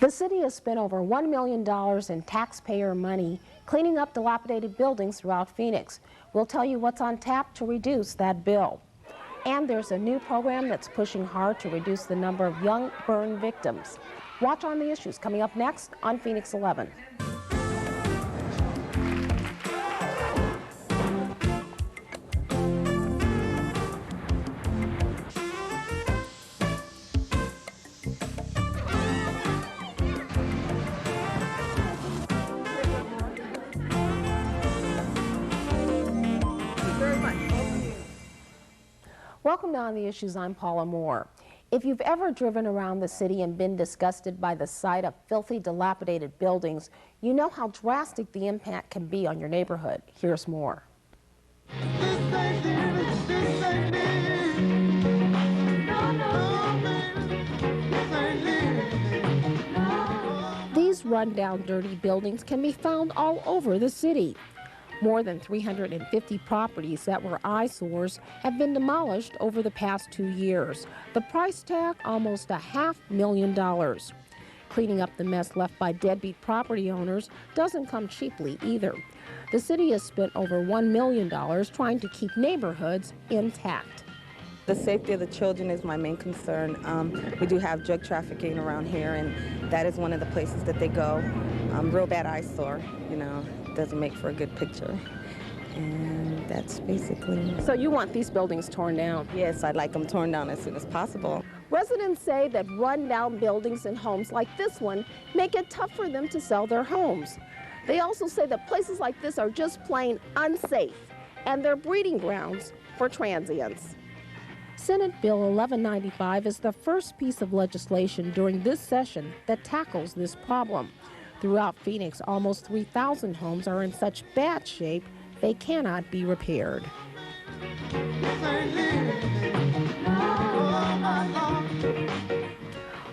The city has spent over $1 million in taxpayer money cleaning up dilapidated buildings throughout Phoenix. We'll tell you what's on tap to reduce that bill. And there's a new program that's pushing hard to reduce the number of young burn victims. Watch On the Issues coming up next on Phoenix 11. Welcome to On the Issues. I'm Paula Moore. If you've ever driven around the city and been disgusted by the sight of filthy, dilapidated buildings, you know how drastic the impact can be on your neighborhood. Here's more. These rundown, dirty buildings can be found all over the city. More than 350 properties that were eyesores have been demolished over the past 2 years. The price tag, almost $500,000. Cleaning up the mess left by deadbeat property owners doesn't come cheaply either. The city has spent over $1 million trying to keep neighborhoods intact. The safety of the children is my main concern. We do have drug trafficking around here, and that is one of the places that they go. Real bad eyesore, you know. Doesn't make for a good picture, and that's basically. So you want these buildings torn down? Yes, I'd like them torn down as soon as possible. Residents say that run-down buildings and homes like this one make it tough for them to sell their homes. They also say that places like this are just plain unsafe, and they're breeding grounds for transients. Senate Bill 1195 is the first piece of legislation during this session that tackles this problem. Throughout Phoenix, almost 3,000 homes are in such bad shape they cannot be repaired.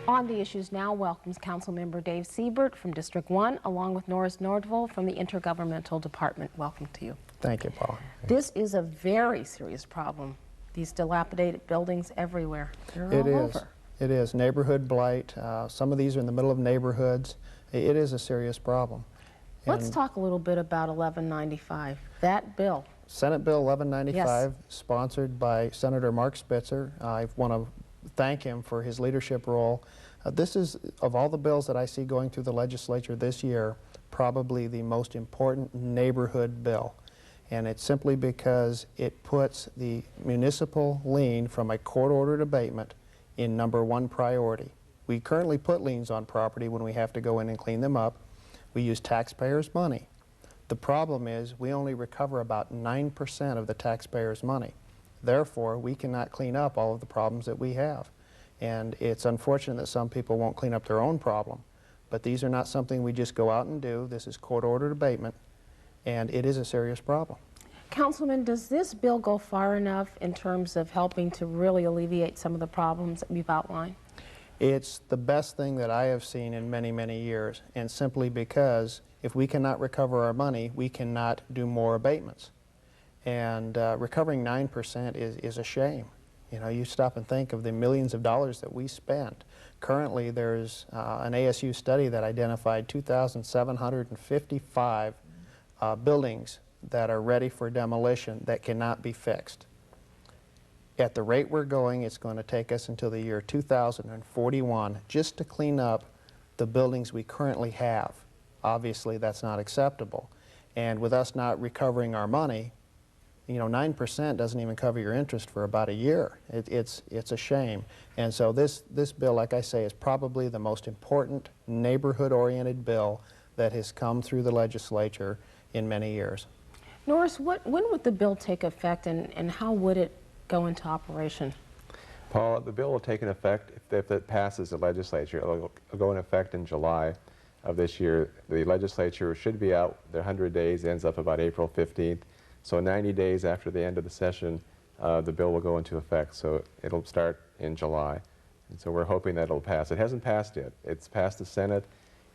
On the Issues now welcomes Councilmember Dave Siebert from District 1, along with Norris Nordville from the Intergovernmental Department. Welcome to you. Thank you, Paul. This is a very serious problem. These dilapidated buildings everywhere. They're all over. It is. Neighborhood blight. Some of these are in the middle of neighborhoods. It is a serious problem. Let's talk a little bit about 1195, that bill. Senate Bill 1195, yes. Sponsored by Senator Mark Spitzer. I want to thank him for his leadership role. This is, of all the bills that I see going through the legislature this year, probably the most important neighborhood bill. And it's simply because it puts the municipal lien from a court-ordered abatement in #1 priority. We currently put liens on property when we have to go in and clean them up. We use taxpayers' money. The problem is we only recover about 9% of the taxpayers' money. Therefore, we cannot clean up all of the problems that we have. And it's unfortunate that some people won't clean up their own problem. But these are not something we just go out and do. This is court-ordered abatement, and it is a serious problem. Councilman, does this bill go far enough in terms of helping to really alleviate some of the problems that we've outlined? It's the best thing that I have seen in many, many years, and simply because if we cannot recover our money, we cannot do more abatements. And recovering 9% is a shame. You know, you stop and think of the millions of dollars that we spend. Currently, there's an ASU study that identified 2,755 buildings that are ready for demolition that cannot be fixed. At the rate we're going, it's going to take us until the year 2041 just to clean up the buildings we currently have. Obviously, that's not acceptable. And with us not recovering our money, you know, 9% doesn't even cover your interest for about a year. It's a shame. And so this bill, like I say, is probably the most important neighborhood-oriented bill that has come through the legislature in many years. Norris, when would the bill take effect, and how would it go into operation? Paul, the bill will take an effect if it passes the legislature. It'll go in effect in July of this year. The legislature should be out. Their 100 days ends up about April 15th. So 90 days after the end of the session, the bill will go into effect. So it'll start in July. And so we're hoping that it'll pass. It hasn't passed yet. It's passed the Senate,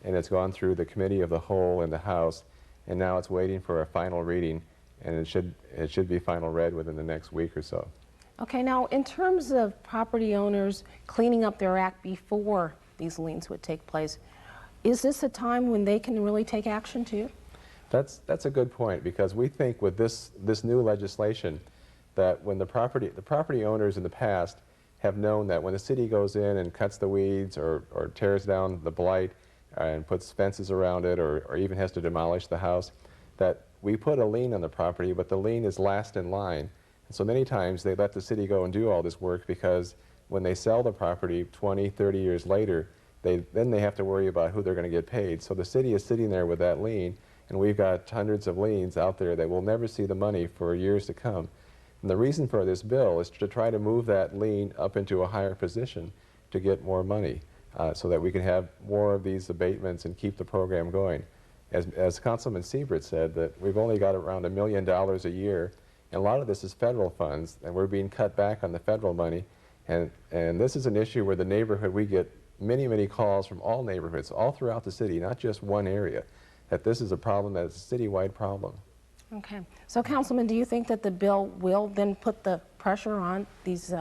and it's gone through the Committee of the Whole in the House, and now it's waiting for a final reading, and it should be final read within the next week or so. Okay, now in terms of property owners cleaning up their act before these liens would take place, Is this a time when they can really take action too? That's a good point, because we think with this new legislation that when the property owners in the past have known that when the city goes in and cuts the weeds or tears down the blight and puts fences around it or even has to demolish the house, that we put a lien on the property, but the lien is last in line. And so many times they let the city go and do all this work, because when they sell the property 20, 30 years later, then they have to worry about who they're going to get paid. So the city is sitting there with that lien, and we've got hundreds of liens out there that will never see the money for years to come. And the reason for this bill is to try to move that lien up into a higher position to get more money, so that we can have more of these abatements and keep the program going. As Councilman Siebert said, that we've only got around $1 million a year, and a lot of this is federal funds, and we're being cut back on the federal money. And this is an issue where the neighborhood, we get many, many calls from all neighborhoods, all throughout the city, not just one area, that this is a problem, that it's a citywide problem. Okay. So, Councilman, do you think that the bill will then put the pressure on these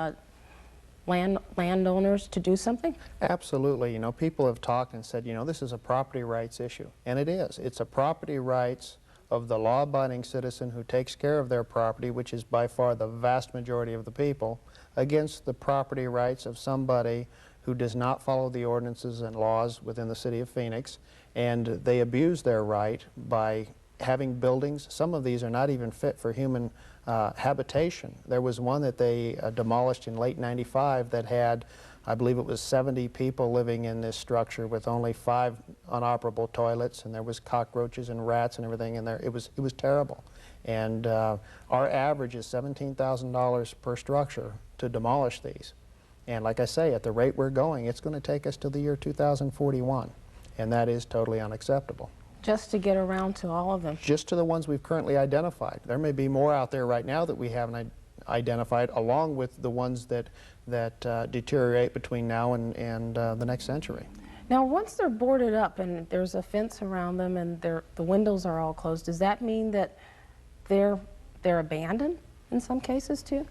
landowners to do something? Absolutely. You know, people have talked and said, you know, this is a property rights issue. And it is. It's a property rights of the law-abiding citizen who takes care of their property, which is by far the vast majority of the people, against the property rights of somebody who does not follow the ordinances and laws within the city of Phoenix, and they abuse their right by having buildings. Some of these are not even fit for human habitation. There was one that they demolished in late '95 that had, I believe it was 70 people living in this structure with only 5 unoperable toilets, and there was cockroaches and rats and everything in there. It was terrible. And our average is $17,000 per structure to demolish these. And like I say, at the rate we're going, it's going to take us to the year 2041, and that is totally unacceptable. Just to get around to all of them? Just to the ones we've currently identified. There may be more out there right now that we haven't identified, along with the ones that deteriorate between now and the next century. Now, once they're boarded up and there's a fence around them and the windows are all closed, does that mean that they're abandoned in some cases too?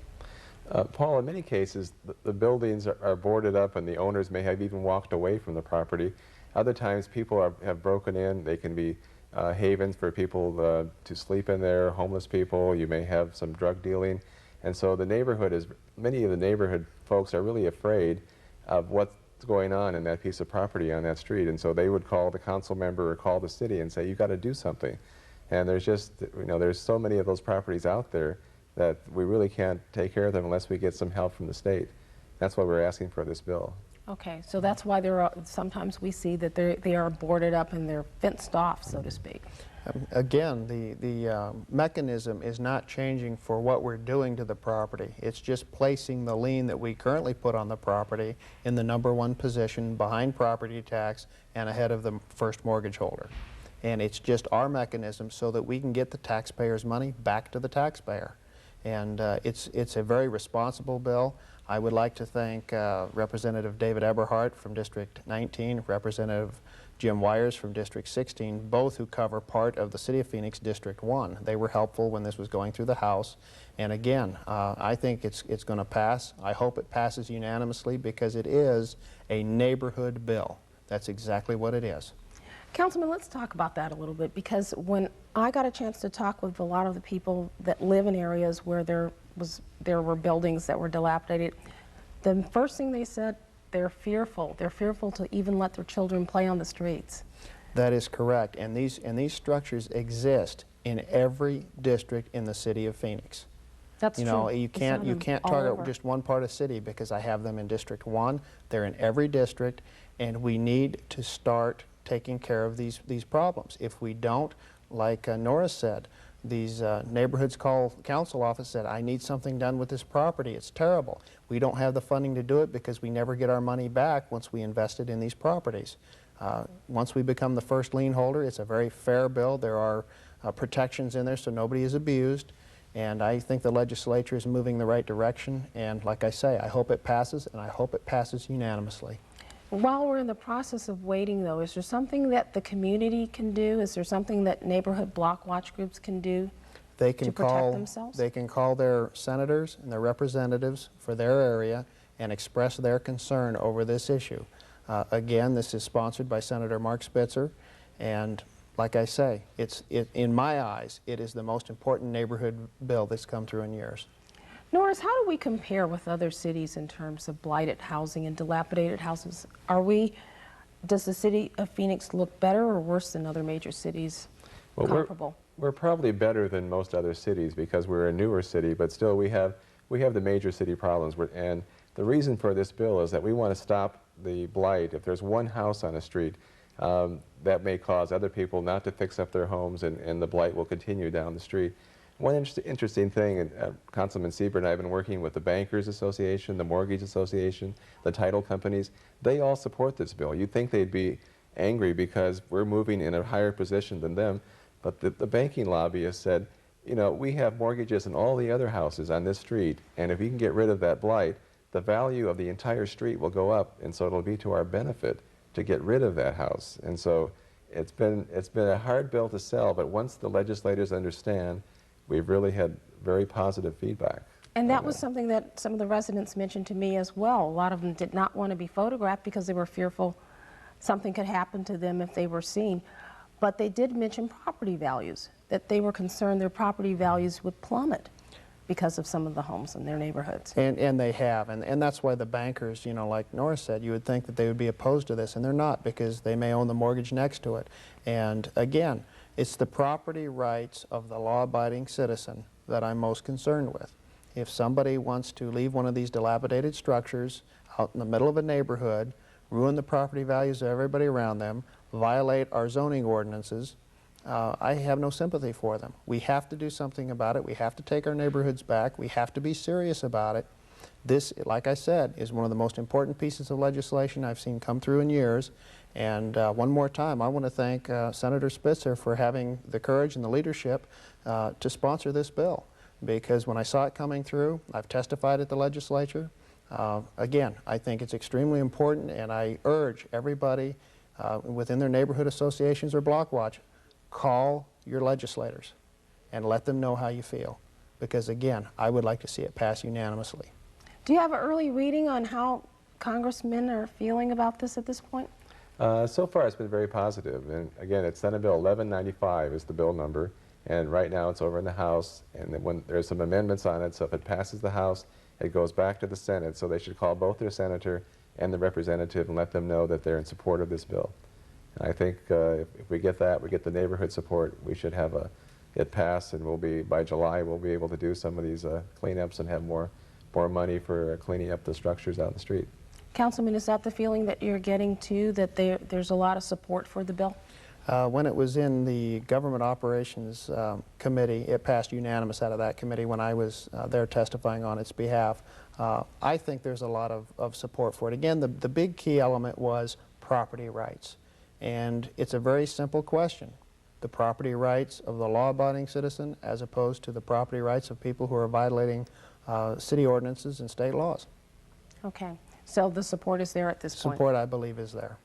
Paul, in many cases, the buildings are boarded up and the owners may have even walked away from the property. Other times, people have broken in. They can be havens for people to sleep in there, homeless people. You may have some drug dealing. And so the neighborhood many of the neighborhood folks are really afraid of what's going on in that piece of property on that street. And so they would call the council member or call the city and say, you've got to do something. And there's just, you know, there's so many of those properties out there that we really can't take care of them unless we get some help from the state. That's why we're asking for this bill. Okay, so that's why sometimes we see that they are boarded up and they're fenced off, so to speak. Again, the mechanism is not changing for what we're doing to the property. It's just placing the lien that we currently put on the property in the #1 position behind property tax and ahead of the first mortgage holder. And it's just our mechanism so that we can get the taxpayers' money back to the taxpayer. And it's a very responsible bill. I would like to thank Representative David Eberhardt from District 19, Representative Jim Wires from District 16, both who cover part of the City of Phoenix District 1. They were helpful when this was going through the House. And again, I think it's going to pass. I hope it passes unanimously because it is a neighborhood bill. That's exactly what it is. Councilman, let's talk about that a little bit, because when I got a chance to talk with a lot of the people that live in areas where there were buildings that were dilapidated, the first thing they said, they're fearful. They're fearful to even let their children play on the streets. That is correct, and these structures exist in every district in the City of Phoenix. That's true. You know, you can't target just one part of the city because I have them in District 1. They're in every district, and we need to start taking care of these problems. If we don't, like Nora said, these neighborhoods call council office, said, I need something done with this property. It's terrible. We don't have the funding to do it because we never get our money back once we invested in these properties. Once we become the first lien holder, it's a very fair bill. There are protections in there so nobody is abused. And I think the legislature is moving the right direction. And like I say, I hope it passes, and I hope it passes unanimously. While we're in the process of waiting, though, is there something that the community can do? Is there something that neighborhood block watch groups can do to protect themselves? They can call their senators and their representatives for their area and express their concern over this issue. Again, this is sponsored by Senator Mark Spitzer, and like I say, in my eyes, it is the most important neighborhood bill that's come through in years. Norris, how do we compare with other cities in terms of blighted housing and dilapidated houses? Does the city of Phoenix look better or worse than other major cities comparable? We're probably better than most other cities because we're a newer city, but still we have the major city problems. And the reason for this bill is that we want to stop the blight. If there's one house on a street, that may cause other people not to fix up their homes, and the blight will continue down the street. One interesting thing, and Councilman Siebert and I have been working with the Bankers Association, the Mortgage Association, the title companies. They all support this bill. You'd think they'd be angry because we're moving in a higher position than them, but the banking lobbyists said, you know, we have mortgages in all the other houses on this street, and if you can get rid of that blight, the value of the entire street will go up, and so it'll be to our benefit to get rid of that house. And so it's been a hard bill to sell, but once the legislators understand, we've really had very positive feedback. And that was something that some of the residents mentioned to me as well. A lot of them did not want to be photographed because they were fearful something could happen to them if they were seen. But they did mention property values, that they were concerned their property values would plummet because of some of the homes in their neighborhoods. And they have, and that's why the bankers, you know, like Norris said, you would think that they would be opposed to this, and they're not, because they may own the mortgage next to it. And again, it's the property rights of the law-abiding citizen that I'm most concerned with. If somebody wants to leave one of these dilapidated structures out in the middle of a neighborhood, ruin the property values of everybody around them, violate our zoning ordinances, I have no sympathy for them. We have to do something about it. We have to take our neighborhoods back. We have to be serious about it. This, like I said, is one of the most important pieces of legislation I've seen come through in years. And one more time, I want to thank Senator Spitzer for having the courage and the leadership to sponsor this bill. Because when I saw it coming through, I've testified at the legislature. Again, I think it's extremely important, and I urge everybody within their neighborhood associations or block watch, call your legislators and let them know how you feel. Because again, I would like to see it pass unanimously. Do you have an early reading on how congressmen are feeling about this at this point? So far it's been very positive, and again, it's Senate Bill 1195 is the bill number, and right now it's over in the House, and when there's some amendments on it, so if it passes the House, it goes back to the Senate, so they should call both their senator and the representative and let them know that they're in support of this bill. And I think if we get that, we get the neighborhood support, we should have it pass, and we'll be, by July, we'll be able to do some of these cleanups and have more money for cleaning up the structures out in the street. Councilman, is that the feeling that you're getting too, that there's a lot of support for the bill? When it was in the Government Operations Committee, it passed unanimous out of that committee when I was there testifying on its behalf. I think there's a lot of support for it. Again, the big key element was property rights. And it's a very simple question. The property rights of the law-abiding citizen as opposed to the property rights of people who are violating city ordinances and state laws. Okay. So the support is there at this point? Support, I believe, is there.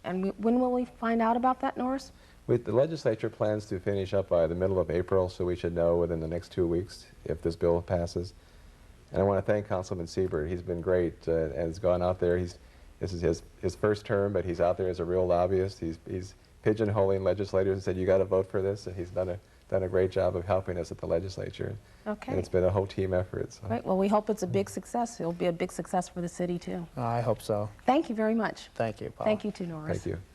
And when will we find out about that, Norris? The legislature plans to finish up by the middle of April, so we should know within the next 2 weeks if this bill passes. And I want to thank Councilman Siebert. He's been great and has gone out there. This is his first term, but he's out there as a real lobbyist. He's pigeonholing legislators and said, you got to vote for this, and he's done a great job of helping us at the legislature. Okay. And it's been a whole team effort. So. Right. Well, we hope it's a big success. It'll be a big success for the city, too. I hope so. Thank you very much. Thank you, Paul. Thank you, too, Norris. Thank you.